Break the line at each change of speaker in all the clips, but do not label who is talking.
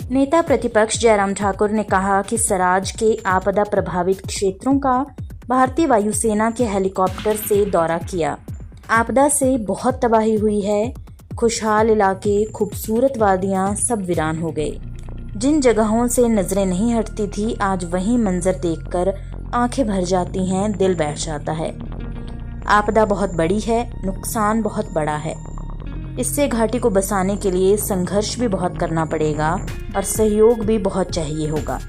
नेता प्रतिपक्ष जयराम ठाकुर ने कहा कि सराज के आपदा प्रभावित क्षेत्रों का भारतीय वायुसेना के हेलीकॉप्टर से दौरा किया। आपदा से बहुत तबाही हुई है। खुशहाल इलाके, खूबसूरत वादियां सब वीरान हो गए। जिन जगहों से नजरें नहीं हटती थी, आज वही मंजर देखकर आंखें भर जाती हैं, दिल बैठ जाता है। आपदा बहुत बड़ी है, नुकसान बहुत बड़ा है। इससे घाटी को बसाने के लिए संघर्ष भी बहुत करना पड़ेगा और सहयोग भी बहुत चाहिए होगा।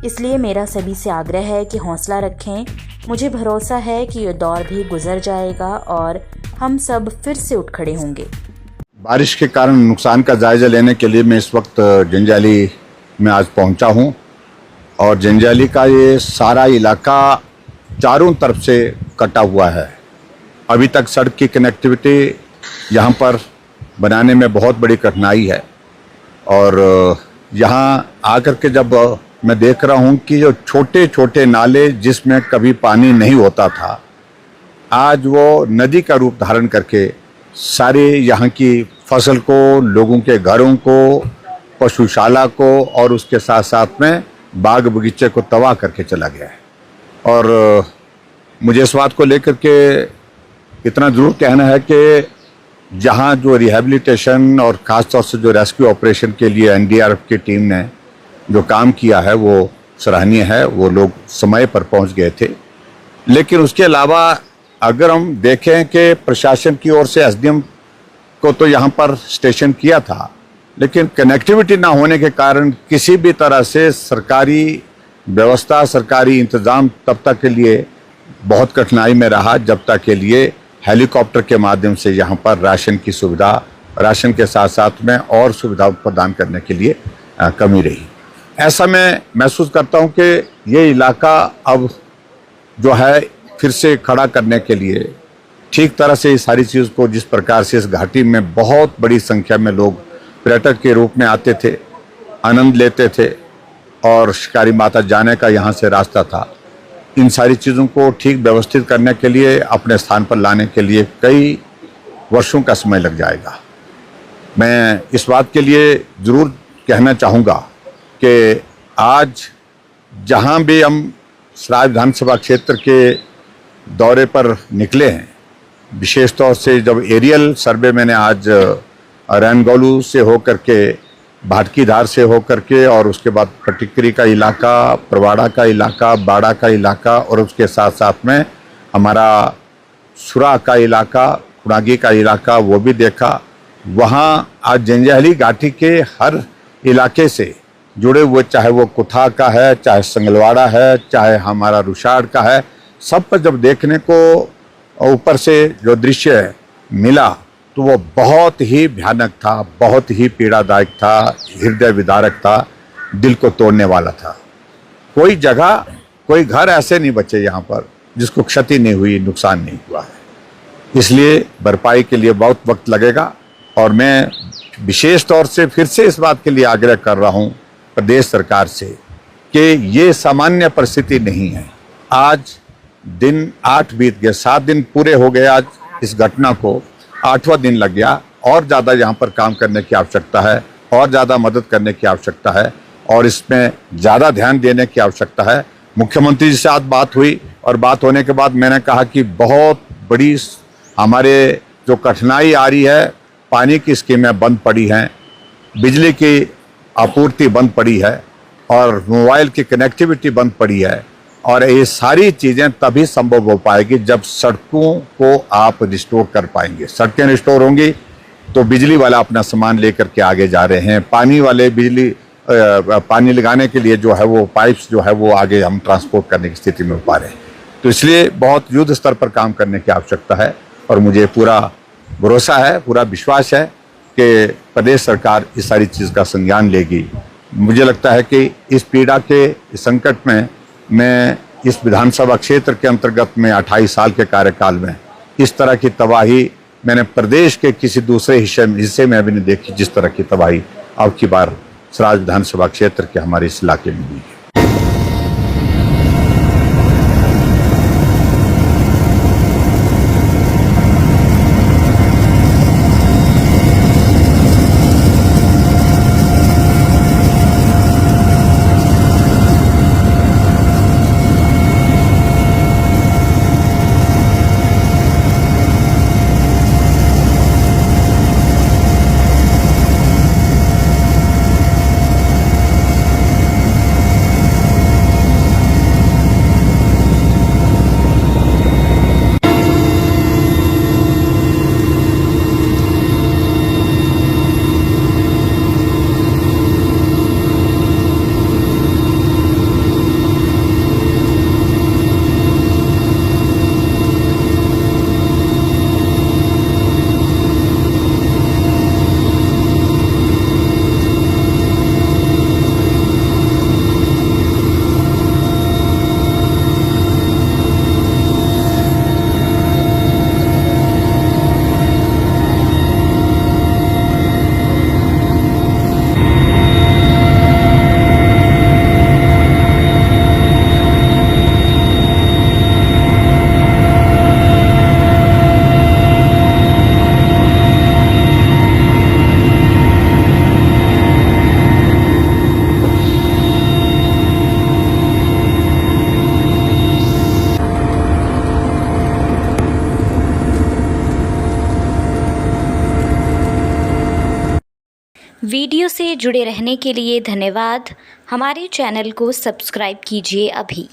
इसलिए मेरा सभी से आग्रह है कि हौसला रखें। मुझे भरोसा है कि ये दौर भी गुजर जाएगा और हम सब फिर से उठ खड़े होंगे।
बारिश के कारण नुकसान का जायजा लेने के लिए मैं इस वक्त जंजैली में आज पहुंचा हूं और जंजैली का ये सारा इलाका चारों तरफ से कटा हुआ है। अभी तक सड़क की कनेक्टिविटी यहाँ पर बनाने में बहुत बड़ी कठिनाई है और यहाँ आकर के जब मैं देख रहा हूँ कि जो छोटे छोटे नाले जिसमें कभी पानी नहीं होता था, आज वो नदी का रूप धारण करके सारे यहाँ की फसल को, लोगों के घरों को, पशुशाला को और उसके साथ साथ में बाग बगीचे को तबाह करके चला गया है। और मुझे इस बात को लेकर के इतना ज़रूर कहना है कि जहाँ जो रिहैबिलिटेशन और ख़ास तौर से जो रेस्क्यू ऑपरेशन के लिए एनडीआरएफ की टीम ने जो काम किया है वो सराहनीय है। वो लोग समय पर पहुँच गए थे। लेकिन उसके अलावा अगर हम देखें कि प्रशासन की ओर से एसडीएम को तो यहाँ पर स्टेशन किया था, लेकिन कनेक्टिविटी ना होने के कारण किसी भी तरह से सरकारी व्यवस्था, सरकारी इंतज़ाम तब तक के लिए बहुत कठिनाई में रहा जब तक के लिए हेलीकॉप्टर के माध्यम से यहाँ पर राशन की सुविधा, राशन के साथ साथ में और सुविधा प्रदान करने के लिए कमी रही। ऐसा मैं महसूस करता हूँ कि ये इलाका अब जो है फिर से खड़ा करने के लिए ठीक तरह से इस सारी चीज़ को, जिस प्रकार से इस घाटी में बहुत बड़ी संख्या में लोग पर्यटक के रूप में आते थे, आनंद लेते थे और शिकारी माता जाने का यहाँ से रास्ता था, इन सारी चीज़ों को ठीक व्यवस्थित करने के लिए, अपने स्थान पर लाने के लिए कई वर्षों का समय लग जाएगा। मैं इस बात के लिए ज़रूर कहना चाहूँगा कि आज जहाँ भी हम सराज विधानसभा क्षेत्र के दौरे पर निकले हैं, विशेष तौर से जब एरियल सर्वे मैंने आज रैनगोलू से होकर के, भाटकीधार से होकर के और उसके बाद कटिकरी का इलाका, परवाड़ा का इलाका, बाड़ा का इलाका और उसके साथ साथ में हमारा सुरा का इलाका, कुणागी का इलाका, वो भी देखा। वहाँ आज जंजैली घाटी के हर इलाके से जुड़े हुए, चाहे वो कुथा का है, चाहे संगलवाड़ा है, चाहे हमारा रुशाड़ का है, सब पर जब देखने को ऊपर से जो दृश्य मिला तो वो बहुत ही भयानक था, बहुत ही पीड़ादायक था, हृदय विदारक था, दिल को तोड़ने वाला था। कोई जगह, कोई घर ऐसे नहीं बचे यहाँ पर जिसको क्षति नहीं हुई, नुकसान नहीं हुआ है। इसलिए भरपाई के लिए बहुत वक्त लगेगा और मैं विशेष तौर से फिर से इस बात के लिए आग्रह कर रहा हूँ प्रदेश सरकार से कि ये सामान्य परिस्थिति नहीं है। आज दिन 8 बीत गए, 7 दिन पूरे हो गए आज इस घटना को, 8वां दिन लग गया। और ज़्यादा यहाँ पर काम करने की आवश्यकता है और ज़्यादा मदद करने की आवश्यकता है और इसमें ज़्यादा ध्यान देने की आवश्यकता है। मुख्यमंत्री जी से आज बात हुई और बात होने के बाद मैंने कहा कि बहुत बड़ी हमारे जो कठिनाई आ रही है, पानी की स्कीमें बंद पड़ी हैं, बिजली की आपूर्ति बंद पड़ी है और मोबाइल की कनेक्टिविटी बंद पड़ी है और ये सारी चीज़ें तभी संभव हो पाएगी जब सड़कों को आप रिस्टोर कर पाएंगे। सड़कें रिस्टोर होंगी तो बिजली वाला अपना सामान लेकर के आगे जा रहे हैं, पानी वाले पानी लगाने के लिए जो है वो पाइप्स जो है वो आगे हम ट्रांसपोर्ट करने की स्थिति में हो पा रहे हैं। तो इसलिए बहुत युद्ध स्तर पर काम करने की आवश्यकता है और मुझे पूरा भरोसा है, पूरा विश्वास है कि प्रदेश सरकार इस सारी चीज़ का संज्ञान लेगी। मुझे लगता है कि इस पीड़ा के इस संकट में मैं इस विधानसभा क्षेत्र के अंतर्गत में 28 साल के कार्यकाल में इस तरह की तबाही मैंने प्रदेश के किसी दूसरे हिस्से में अभी नहीं देखी, जिस तरह की तबाही अब की बार सराज विधानसभा क्षेत्र के हमारे इस इलाके में हुई है।
वीडियो से जुड़े रहने के लिए धन्यवाद। हमारे चैनल को सब्सक्राइब कीजिए अभी।